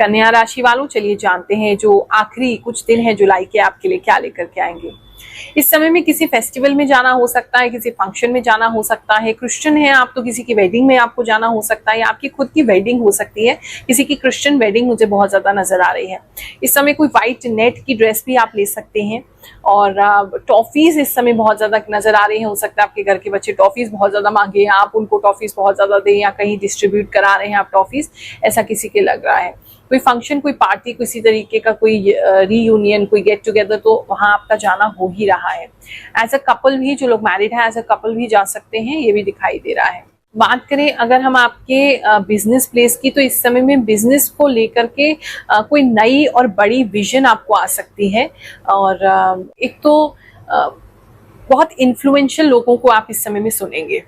कन्या राशि वालों, चलिए जानते हैं जो आखिरी कुछ दिन है जुलाई के आपके लिए क्या लेकर के आएंगे। इस समय में किसी फेस्टिवल में जाना हो सकता है, किसी फंक्शन में जाना हो सकता है। क्रिश्चियन है आप तो किसी की वेडिंग में आपको जाना हो सकता है, या आपकी खुद की वेडिंग हो सकती है। किसी की क्रिश्चियन वेडिंग मुझे बहुत ज्यादा नजर आ रही है। इस समय कोई व्हाइट नेट की ड्रेस भी आप ले सकते हैं। और टॉफीज इस समय बहुत ज्यादा नजर आ रही है। हो सकता है आपके घर के बच्चे टॉफीज बहुत ज्यादा मांगे, आप उनको टॉफीज बहुत ज्यादा दें, या कहीं डिस्ट्रीब्यूट करा रहे हैं आप टॉफीज, ऐसा किसी के लग रहा है। कोई फंक्शन, कोई पार्टी, किसी तरीके का कोई रीयूनियन, कोई गेट टुगेदर, तो वहां आपका जाना हो ही रहा है। एज अ कपल भी, जो लोग मैरिड है, एज अ कपल भी जा सकते हैं, ये भी दिखाई दे रहा है। बात करें अगर हम आपके बिजनेस प्लेस की, तो इस समय में बिजनेस को लेकर के कोई नई और बड़ी विजन आपको आ सकती है। और एक तो बहुत इन्फ्लुएंशियल लोगों को आप इस समय में सुनेंगे,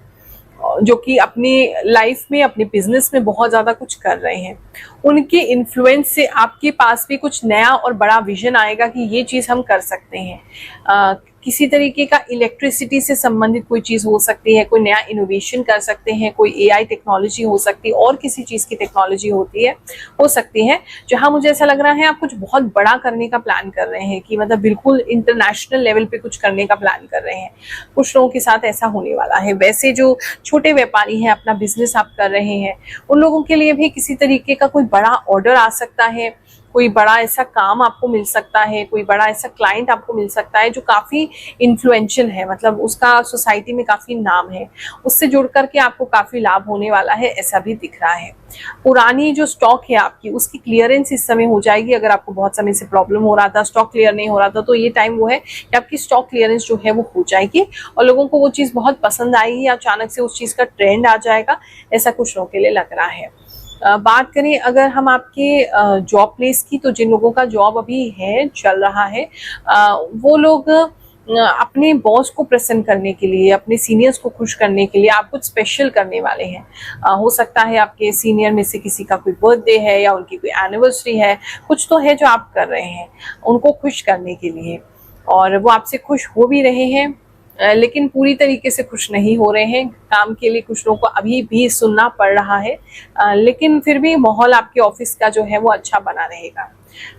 जो कि अपनी लाइफ में, अपने बिजनेस में बहुत ज्यादा कुछ कर रहे हैं। उनके इन्फ्लुएंस से आपके पास भी कुछ नया और बड़ा विजन आएगा कि ये चीज हम कर सकते हैं। किसी तरीके का इलेक्ट्रिसिटी से संबंधित कोई चीज हो सकती है, कोई नया इनोवेशन कर सकते हैं, कोई एआई टेक्नोलॉजी हो सकती है, और किसी चीज की टेक्नोलॉजी हो सकती है जहां मुझे ऐसा लग रहा है आप कुछ बहुत बड़ा करने का प्लान कर रहे हैं, कि मतलब बिल्कुल इंटरनेशनल लेवल पे कुछ करने का प्लान कर रहे हैं। कुछ लोगों के साथ ऐसा होने वाला है। वैसे जो छोटे व्यापारी हैं, अपना बिजनेस आप कर रहे हैं, उन लोगों के लिए भी किसी तरीके का कोई बड़ा ऑर्डर आ सकता है, कोई बड़ा ऐसा काम आपको मिल सकता है, कोई बड़ा ऐसा क्लाइंट आपको मिल सकता है जो काफी इन्फ्लुएंशियल है, मतलब उसका सोसाइटी में काफी नाम है। उससे जुड़ करके आपको काफी लाभ होने वाला है, ऐसा भी दिख रहा है। पुरानी जो स्टॉक है आपकी, उसकी क्लियरेंस इस समय हो जाएगी। अगर आपको बहुत समय से प्रॉब्लम हो रहा था, स्टॉक क्लियर नहीं हो रहा था, तो ये टाइम वो है कि आपकी स्टॉक क्लियरेंस जो है वो हो जाएगी, और लोगों को वो चीज बहुत पसंद आएगी, अचानक से उस चीज का ट्रेंड आ जाएगा, ऐसा कुछ लोगों के लिए लग रहा है। बात करें अगर हम आपके जॉब प्लेस की, तो जिन लोगों का जॉब अभी है, चल रहा है, वो लोग अपने बॉस को प्रसन्न करने के लिए, अपने सीनियर्स को खुश करने के लिए आप कुछ स्पेशल करने वाले हैं। हो सकता है आपके सीनियर में से किसी का कोई बर्थडे है, या उनकी कोई एनिवर्सरी है, कुछ तो है जो आप कर रहे हैं उनको खुश करने के लिए, और वो आपसे खुश हो भी रहे हैं, लेकिन पूरी तरीके से खुश नहीं हो रहे हैं। काम के लिए कुछ लोगों को अभी भी सुनना पड़ रहा है, लेकिन फिर भी माहौल आपके ऑफिस का जो है वो अच्छा बना रहेगा।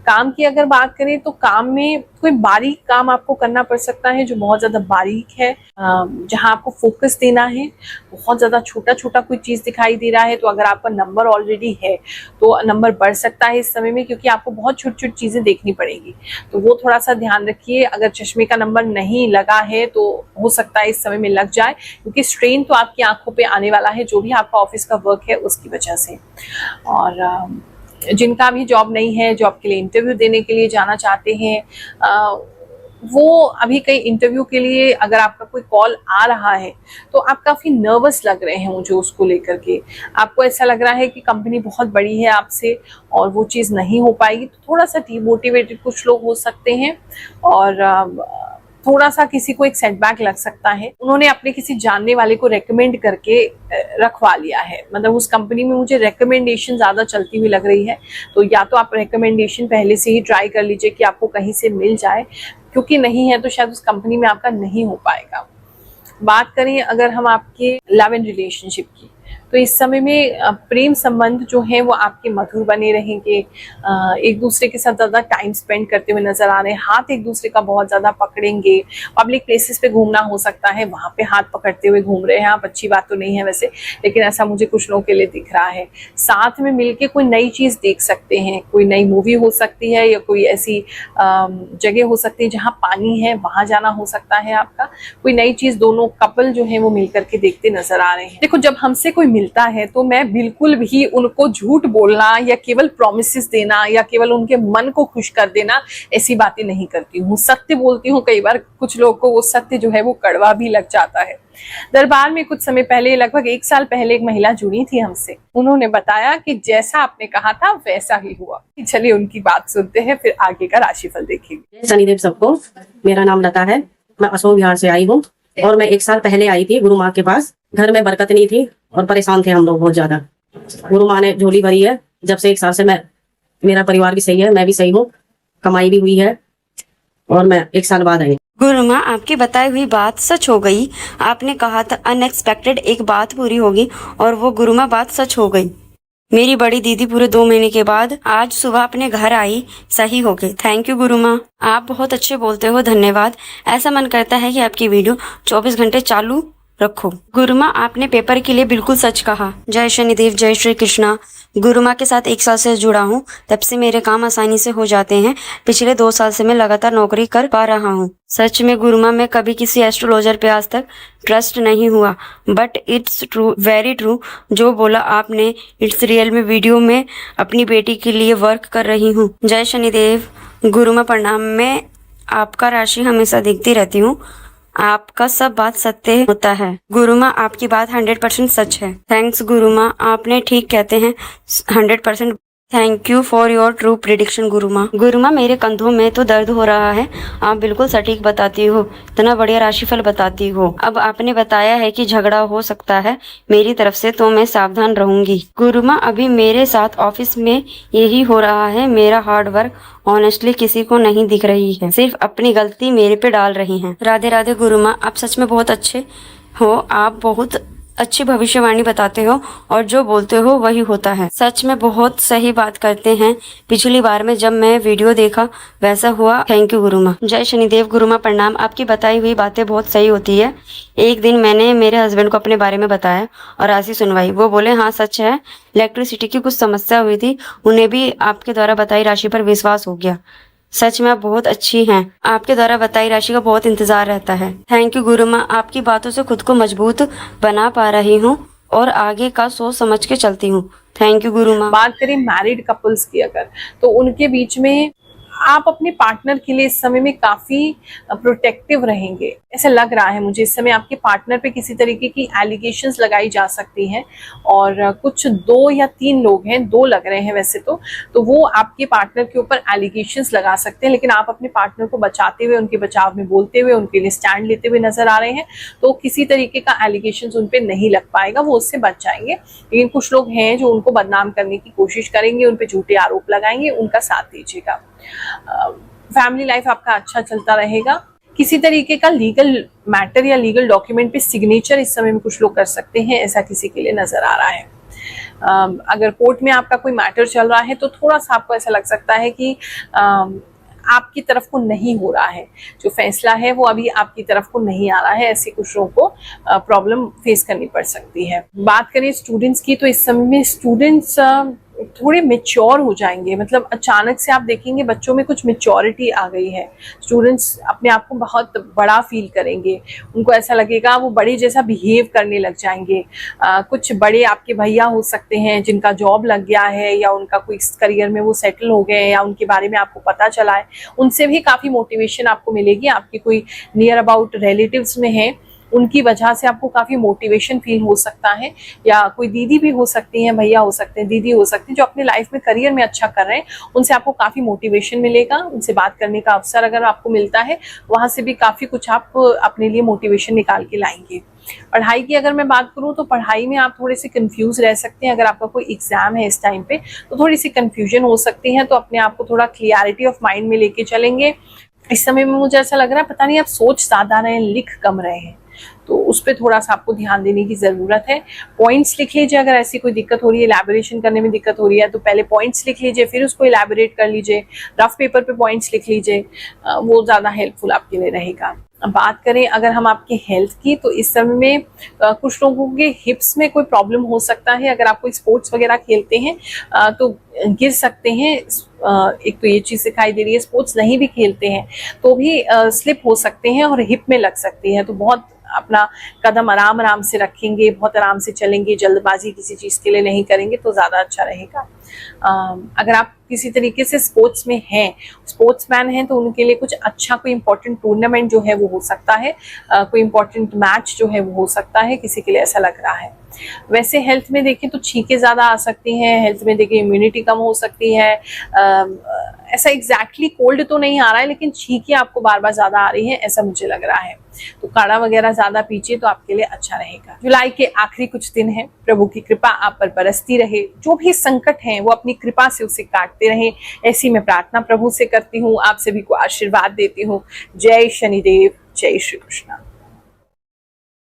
काम की अगर बात करें तो काम में कोई बारीक काम आपको करना पड़ सकता है, जो बहुत ज्यादा बारीक है, जहां आपको फोकस देना है। बहुत ज्यादा छोटा छोटा कोई चीज दिखाई दे रहा है, तो अगर आपका नंबर ऑलरेडी है तो नंबर बढ़ सकता है इस समय में, क्योंकि आपको बहुत छोटी छोटी चीजें देखनी पड़ेगी, तो वो थोड़ा सा ध्यान रखिए। अगर चश्मे का नंबर नहीं लगा है तो हो सकता है इस समय में लग जाए, क्योंकि स्ट्रेन तो आपकी आंखों पे आने वाला है, जो भी आपका ऑफिस का वर्क है उसकी वजह से। और जिनका भी जॉब नहीं है, जॉब के लिए इंटरव्यू देने के लिए जाना चाहते हैं, वो अभी कई इंटरव्यू के लिए अगर आपका कोई कॉल आ रहा है तो आप काफी नर्वस लग रहे हैं मुझे उसको लेकर के। आपको ऐसा लग रहा है कि कंपनी बहुत बड़ी है आपसे और वो चीज नहीं हो पाएगी, तो थोड़ा सा डिमोटिवेटेड कुछ लोग हो सकते हैं, और थोड़ा सा किसी को एक सेटबैक लग सकता है। उन्होंने अपने किसी जानने वाले को रेकमेंड करके रखवा लिया है, मतलब उस कंपनी में मुझे रेकमेंडेशन ज्यादा चलती हुई लग रही है, तो या तो आप रेकमेंडेशन पहले से ही ट्राई कर लीजिए कि आपको कहीं से मिल जाए, क्योंकि नहीं है तो शायद उस कंपनी में आपका नहीं हो पाएगा। बात करें अगर हम आपके लव एंड रिलेशनशिप की, तो इस समय में प्रेम संबंध जो है वो आपके मधुर बने रहेंगे। एक दूसरे के साथ ज्यादा टाइम स्पेंड करते हुए नजर आ रहे हैं, हाथ एक दूसरे का बहुत ज्यादा पकड़ेंगे। पब्लिक प्लेसेस पे घूमना हो सकता है, वहां पे हाथ पकड़ते हुए घूम रहे हैं आप, अच्छी बात तो नहीं है वैसे, लेकिन ऐसा मुझे कुछ लोगों के लिए दिख रहा है। साथ में मिलके कोई नई चीज देख सकते हैं, कोई नई मूवी हो सकती है, या कोई ऐसी जगह हो सकती है जहाँ पानी है, वहां जाना हो सकता है आपका। कोई नई चीज दोनों कपल जो है वो मिलकर के देखते नजर आ रहे हैं। देखो, जब हमसे कोई मिलता है तो मैं बिल्कुल भी उनको झूठ बोलना, या केवल प्रॉमिसेस देना, या केवल उनके मन को खुश कर देना, ऐसी बातें नहीं करती हूँ। सत्य बोलती हूँ। कई बार कुछ लोगों को वो सत्य जो है वो कड़वा भी लग जाता है। दरबार में कुछ समय पहले, लगभग 1 साल पहले, एक महिला जुड़ी थी हमसे। उन्होंने बताया कि जैसा आपने कहा था वैसा ही हुआ। चलिए उनकी बात सुनते हैं, फिर आगे का राशिफल देखेंगे। शनिदेव सबको, मेरा नाम लता है, मैं अशोक विहार से आई हूँ, और मैं 1 साल पहले आई थी गुरु माँ के पास। घर में बरकत नहीं थी और परेशान थे हम लोग बहुत ज्यादा। गुरु माँ ने झोली भरी है जब से 1 साल से। मेरा परिवार भी सही है, मैं भी सही हूँ, कमाई भी हुई है, और मैं 1 साल बाद आई। गुरु माँ, आपकी बताई हुई बात सच हो गई। आपने कहा था अनएक्सपेक्टेड एक बात पूरी होगी, और वो गुरु माँ बात सच हो गई। मेरी बड़ी दीदी पूरे 2 महीने के बाद आज सुबह अपने घर आई, सही हो गए। थैंक यू गुरु माँ, आप बहुत अच्छे बोलते हो, धन्यवाद। ऐसा मन करता है कि आपकी वीडियो 24 घंटे चालू रखो। गुरु माँ, आपने पेपर के लिए बिल्कुल सच कहा। जय शनिदेव, जय श्री कृष्णा। गुरु माँ के साथ 1 साल से जुड़ा हूँ, तब से मेरे काम आसानी से हो जाते हैं। पिछले 2 साल से मैं लगातार नौकरी कर पा रहा हूँ। सच में गुरु माँ, मैं कभी किसी एस्ट्रोलॉजर पे आज तक ट्रस्ट नहीं हुआ, but it's true, very true जो बोला आपने, इट्स रियल। में वीडियो में अपनी बेटी के लिए वर्क कर रही हूँ। जय शनिदेव। गुरु माँ प्रणाम। मैं आपका राशि हमेशा देखती रहती हूँ, आपका सब बात सत्य होता है। गुरु माँ, आपकी बात 100% सच है। थैंक्स गुरु माँ, आपने ठीक कहते हैं 100%। Thank you for your true prediction गुरु माँ। गुरु माँ, मेरे कंधों में तो दर्द हो रहा है, आप बिल्कुल सटीक बताती हो, इतना बढ़िया राशिफल बताती हो। अब आपने बताया है कि झगड़ा हो सकता है मेरी तरफ से, तो मैं सावधान रहूंगी। गुरु माँ, अभी मेरे साथ ऑफिस में यही हो रहा है। मेरा हार्ड वर्क ऑनेस्टली किसी को नहीं दिख रही है, सिर्फ अपनी गलती मेरे पे डाल रही हैं। राधे राधे गुरु माँ, आप सच में बहुत अच्छे हो, आप बहुत अच्छी भविष्यवाणी बताते हो और जो बोलते हो वही होता है। सच में बहुत सही बात करते हैं। पिछली बार में जब मैं वीडियो देखा वैसा हुआ। थैंक यू गुरु माँ। जय शनिदेव। गुरु माँ प्रणाम। आपकी बताई हुई बातें बहुत सही होती है। एक दिन मैंने मेरे हस्बैंड को अपने बारे में बताया और राशि सुनवाई, वो बोले हाँ सच है, इलेक्ट्रिसिटी की कुछ समस्या हुई थी, उन्हें भी आपके द्वारा बताई राशि पर विश्वास हो गया। सच में आप बहुत अच्छी हैं, आपके द्वारा बताई राशि का बहुत इंतजार रहता है। थैंक यू गुरु माँ, आपकी बातों से खुद को मजबूत बना पा रही हूँ और आगे का सोच समझ के चलती हूँ। थैंक यू गुरु माँ। बात करें मैरिड कपल्स की अगर, तो उनके बीच में आप अपने पार्टनर के लिए इस समय में काफी प्रोटेक्टिव रहेंगे, ऐसा लग रहा है मुझे। इस समय आपके पार्टनर पे किसी तरीके की एलिगेशंस लगाई जा सकती हैं और कुछ 2 या 3 लोग हैं, 2 लग रहे हैं वैसे तो वो आपके पार्टनर के ऊपर एलिगेशंस लगा सकते हैं, लेकिन आप अपने पार्टनर को बचाते हुए, उनके बचाव में बोलते हुए, उनके लिए स्टैंड लेते हुए नजर आ रहे हैं। तो किसी तरीके का एलिगेशंस उन पे नहीं लग पाएगा, वो उससे बच जाएंगे। लेकिन कुछ लोग हैं जो उनको बदनाम करने की कोशिश करेंगे, उन पे झूठे आरोप लगाएंगे, उनका साथ दीजिएगा। फैमिली लाइफ आपका अच्छा चलता रहेगा। किसी तरीके का लीगल मैटर या लीगल डॉक्यूमेंट पे सिग्नेचर इस समय में कुछ लोग कर सकते हैं, ऐसा किसी के लिए नजर आ रहा है। अगर कोर्ट में आपका कोई मैटर चल रहा है तो थोड़ा सा आपको ऐसा लग सकता है कि आपकी तरफ को नहीं हो रहा है, जो फैसला है वो अभी आपकी तरफ को नहीं आ रहा है, ऐसे कुछ लोगों को प्रॉब्लम फेस करनी पड़ सकती है। बात करें स्टूडेंट्स की, तो इस समय में स्टूडेंट्स थोड़े मेच्योर हो जाएंगे, मतलब अचानक से आप देखेंगे बच्चों में कुछ मेच्योरिटी आ गई है। स्टूडेंट्स अपने आप को बहुत बड़ा फील करेंगे, उनको ऐसा लगेगा वो बड़े जैसा बिहेव करने लग जाएंगे। कुछ बड़े आपके भैया हो सकते हैं जिनका जॉब लग गया है या उनका कोई करियर में वो सेटल हो गए या उनके बारे में आपको पता चला है, उनसे भी काफी मोटिवेशन आपको मिलेगी। आपके कोई नियर अबाउट रिलेटिव्स में है, उनकी वजह से आपको काफी मोटिवेशन फील हो सकता है, या कोई दीदी भी हो सकती हैं, भैया हो सकते हैं, दीदी हो सकती हैं जो अपने लाइफ में करियर में अच्छा कर रहे हैं, उनसे आपको काफी मोटिवेशन मिलेगा। उनसे बात करने का अवसर अगर आपको मिलता है, वहां से भी काफी कुछ आप अपने लिए मोटिवेशन निकाल के लाएंगे। पढ़ाई की अगर मैं बात करूं तो पढ़ाई में आप थोड़े से कंफ्यूज रह सकते हैं। अगर आपका कोई एग्जाम है इस टाइम पे तो थोड़ी सी कंफ्यूजन हो सकती है, तो अपने आप को थोड़ा क्लियरिटी ऑफ माइंड में लेके चलेंगे। इस समय में मुझे ऐसा लग रहा है पता नहीं आप सोच ज्यादा रहे हैं, लिख कम रहे हैं, तो उस पर थोड़ा सा आपको ध्यान देने की जरूरत है। पॉइंट्स लिख लीजिए, अगर ऐसी कोई दिक्कत हो रही है, इलैबोरेशन करने में दिक्कत हो रही है तो पहले पॉइंट्स लिख लीजिए, फिर उसको इलैबोरेट कर लीजिए। रफ पेपर पे पॉइंट्स लिख लीजिए, वो ज्यादा हेल्पफुल आपके लिए रहेगा। बात करें अगर हम आपके हेल्थ की, तो इस समय में कुछ लोगों के हिप्स में कोई प्रॉब्लम हो सकता है। अगर आप कोई स्पोर्ट्स वगैरह खेलते हैं तो गिर सकते हैं, एक तो ये चीज दिखाई दे रही है। स्पोर्ट्स नहीं भी खेलते हैं तो भी स्लिप हो सकते हैं और हिप में लग सकती है, तो बहुत अपना कदम आराम आराम से रखेंगे, बहुत आराम से चलेंगे, जल्दबाजी किसी चीज के लिए नहीं करेंगे तो ज्यादा अच्छा रहेगा। अगर आप किसी तरीके से स्पोर्ट्स में हैं, स्पोर्ट्समैन हैं, तो उनके लिए कुछ अच्छा कोई इंपॉर्टेंट टूर्नामेंट जो है वो हो सकता है, कोई इंपॉर्टेंट मैच जो है वो हो सकता है, किसी के लिए ऐसा लग रहा है। वैसे हेल्थ में देखें तो छींकें ज्यादा आ सकती हैं, हेल्थ में देखें इम्यूनिटी कम हो सकती है। ऐसा एग्जैक्टली कोल्ड तो नहीं आ रहा है, लेकिन छींकें आपको बार बार ज्यादा आ रही हैं, ऐसा मुझे लग रहा है। तो काढ़ा वगैरह ज्यादा पीजिए तो आपके लिए अच्छा रहेगा। जुलाई के आखिरी कुछ दिन है, प्रभु की कृपा आप पर बरसती रहे। जो भी संकट हैं वो अपनी कृपा से उसे काटते रहे, ऐसी मैं प्रार्थना प्रभु से करती हूँ। आप सभी को आशीर्वाद देती हूँ। जय शनिदेव, जय श्री कृष्ण।